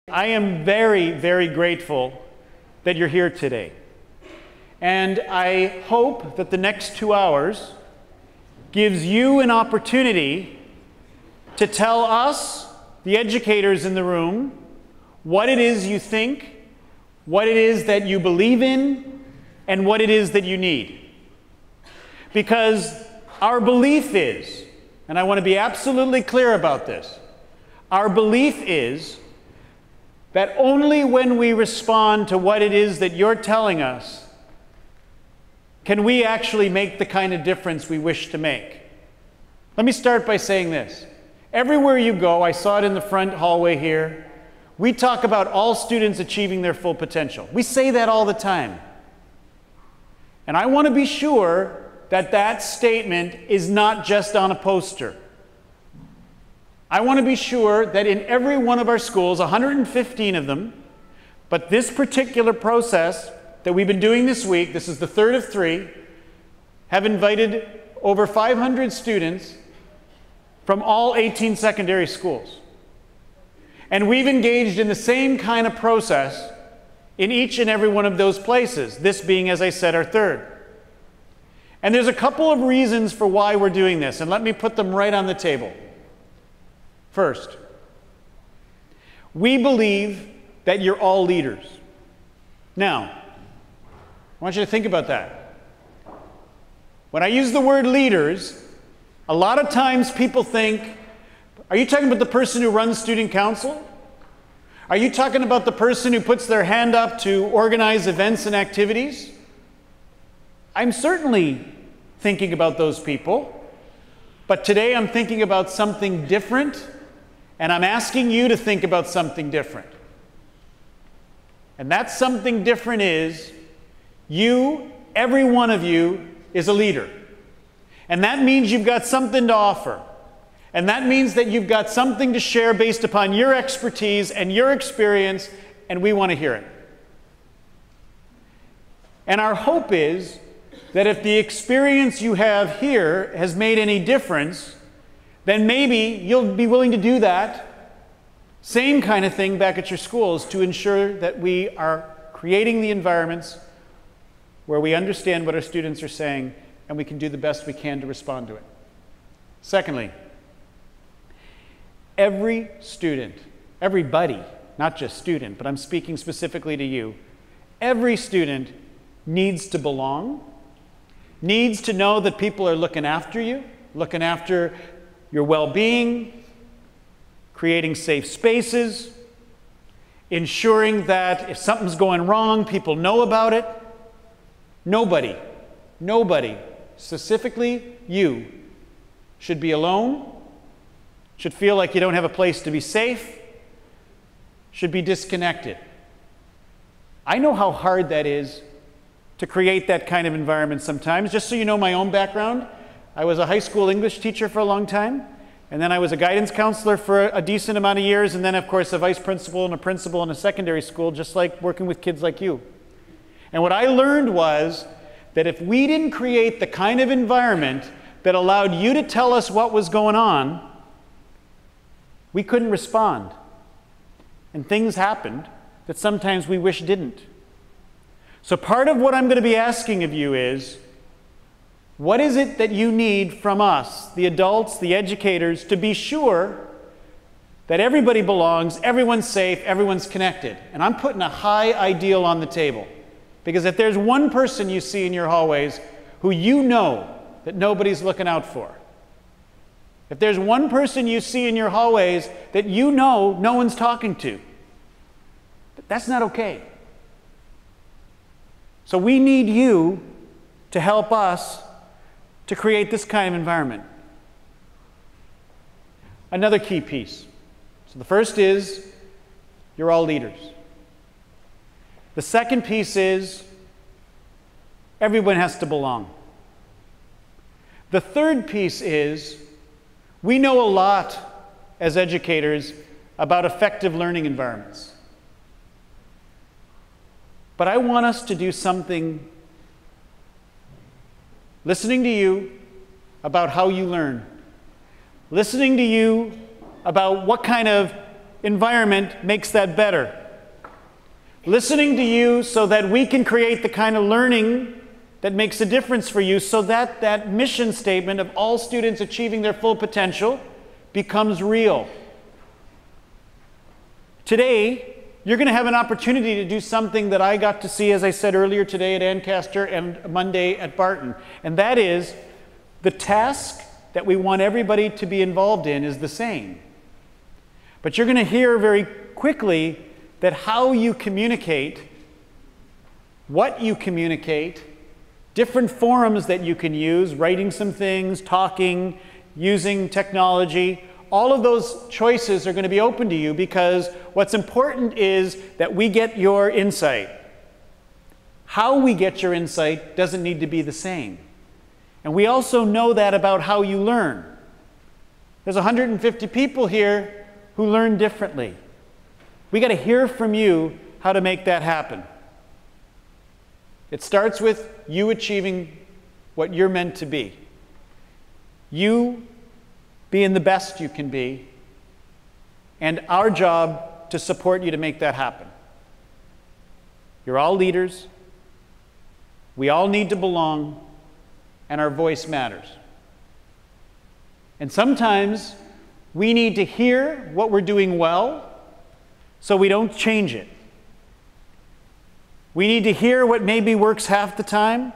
I am very, very grateful that you're here today. And I hope that the next 2 hours gives you an opportunity to tell us, the educators in the room, what it is you think, what it is that you believe in, and what it is that you need. Because our belief is, and I want to be absolutely clear about this, our belief is that only when we respond to what it is that you're telling us can we actually make the kind of difference we wish to make. Let me start by saying this. Everywhere you go, I saw it in the front hallway here, we talk about all students achieving their full potential. We say that all the time. And I want to be sure that that statement is not just on a poster. I want to be sure that in every one of our schools, 115 of them, but this particular process that we've been doing this week, this is the third of 3, have invited over 500 students from all 18 secondary schools. And we've engaged in the same kind of process in each and every one of those places, this being, as I said, our third. And there's a couple of reasons for why we're doing this, and let me put them right on the table. First, we believe that you're all leaders. Now, I want you to think about that. When I use the word leaders, a lot of times people think, are you talking about the person who runs student council? Are you talking about the person who puts their hand up to organize events and activities? I'm certainly thinking about those people, but today I'm thinking about something different, and I'm asking you to think about something different. And that something different is, you, every one of you, is a leader. And that means you've got something to offer. And that means that you've got something to share based upon your expertise and your experience, and we want to hear it. And our hope is that if the experience you have here has made any difference, then maybe you'll be willing to do that same kind of thing back at your schools to ensure that we are creating the environments where we understand what our students are saying and we can do the best we can to respond to it. Secondly, every student, everybody, not just student, but I'm speaking specifically to you, every student needs to belong, needs to know that people are looking after you, looking after your well-being, creating safe spaces, ensuring that if something's going wrong, people know about it. Nobody, specifically you, should be alone, should feel like you don't have a place to be safe, should be disconnected. I know how hard that is to create that kind of environment sometimes. Just so you know my own background, I was a high school English teacher for a long time, and then I was a guidance counselor for a decent amount of years, and then of course a vice principal and a principal in a secondary school, just like working with kids like you. And what I learned was that if we didn't create the kind of environment that allowed you to tell us what was going on, we couldn't respond. And things happened that sometimes we wish didn't. So part of what I'm going to be asking of you is, what is it that you need from us, the adults, the educators, to be sure that everybody belongs, everyone's safe, everyone's connected? And I'm putting a high ideal on the table. Because if there's one person you see in your hallways who you know that nobody's looking out for, if there's one person you see in your hallways that you know no one's talking to, that's not okay. So we need you to help us to create this kind of environment. Another key piece. So the first is, you're all leaders. The second piece is, everyone has to belong. The third piece is, we know a lot as educators about effective learning environments. But I want us to do something, listening to you about how you learn, listening to you about what kind of environment makes that better. Listening to you so that we can create the kind of learning that makes a difference for you, so that that mission statement of all students achieving their full potential becomes real. Today, you're going to have an opportunity to do something that I got to see, as I said earlier, today at Ancaster and Monday at Barton. And that is, the task that we want everybody to be involved in is the same. But you're going to hear very quickly that how you communicate, what you communicate, different forums that you can use, writing some things, talking, using technology, all of those choices are going to be open to you, because what's important is that we get your insight. How we get your insight doesn't need to be the same. And we also know that about how you learn. There's 150 people here who learn differently. We got to hear from you how to make that happen. It starts with you achieving what you're meant to be. You being the best you can be, and our job to support you to make that happen. You're all leaders. We all need to belong, and our voice matters. And sometimes we need to hear what we're doing well so we don't change it. We need to hear what maybe works half the time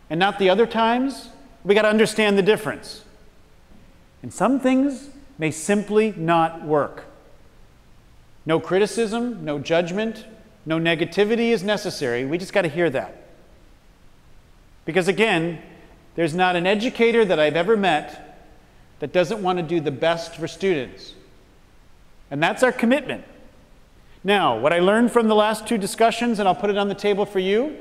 and not the other times. We got to understand the difference. And some things may simply not work. No criticism, no judgment, no negativity is necessary. We just got to hear that. Because again, there's not an educator that I've ever met that doesn't want to do the best for students. And that's our commitment. Now, what I learned from the last two discussions, and I'll put it on the table for you,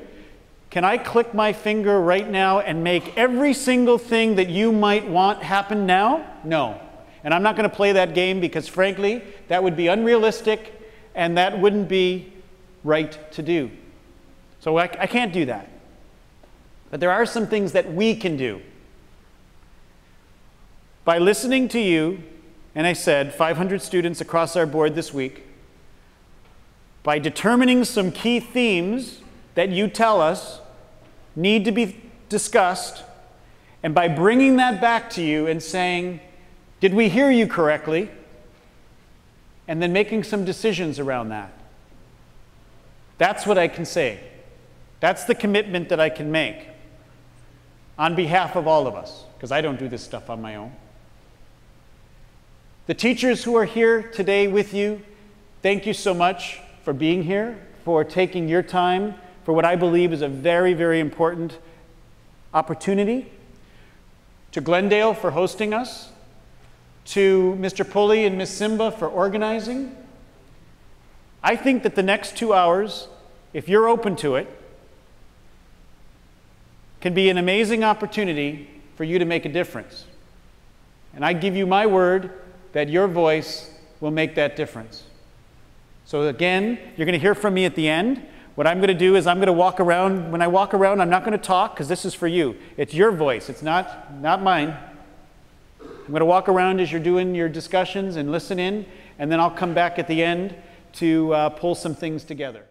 can I click my finger right now and make every single thing that you might want happen now? No. And I'm not going to play that game, because frankly, that would be unrealistic and that wouldn't be right to do. So I can't do that. But there are some things that we can do. By listening to you, and I said 500 students across our board this week, by determining some key themes that you tell us need to be discussed, and by bringing that back to you and saying, did we hear you correctly? And then making some decisions around that. That's what I can say. That's the commitment that I can make on behalf of all of us, because I don't do this stuff on my own. The teachers who are here today with you, thank you so much for being here, for taking your time for what I believe is a very, very important opportunity. To Glendale for hosting us. To Mr. Pulley and Ms. Simba for organizing. I think that the next 2 hours, if you're open to it, can be an amazing opportunity for you to make a difference. And I give you my word that your voice will make that difference. So again, you're going to hear from me at the end. What I'm going to do is I'm going to walk around. When I walk around, I'm not going to talk, because this is for you. It's your voice. It's not mine. I'm going to walk around as you're doing your discussions and listen in, and then I'll come back at the end to pull some things together.